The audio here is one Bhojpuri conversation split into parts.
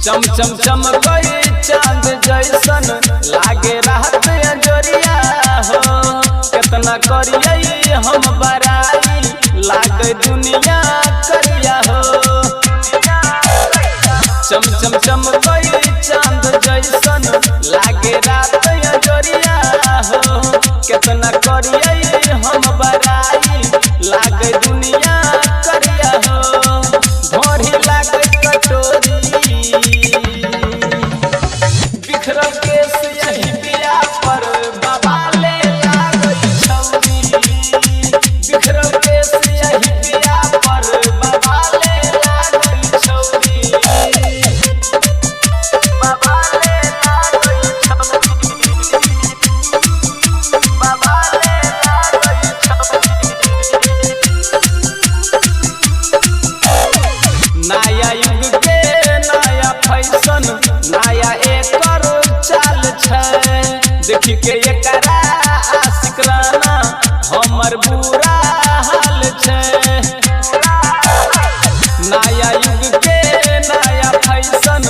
चम चम चम गई चांद जैसन लागे रहत अंजोरिया हो। कितना करिए हम बराई लागे दुनिया करिया हो। चम चम चम गई चांद जैसन लागे रात अंजोरिया हो। कितना करिए हम बराई लागे दुनिया करिया हो। भोरी लागे कटोरी बिखरल केस यही पिया पर बाबा ले लागई छौरी। बिखरल केस यही पिया पर बाबा ले लागई छौरी। बाबा ले लागई छौरी। बाबा ले लागई छौरी। नया युग के नया फैशन नया एकर चाल छै। देखी के एकरा आशिक राना हमर बुरा हाल छै। नया युग के नया फैशन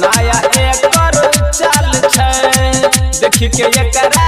नया एकर चाल छै। देखी के एकरा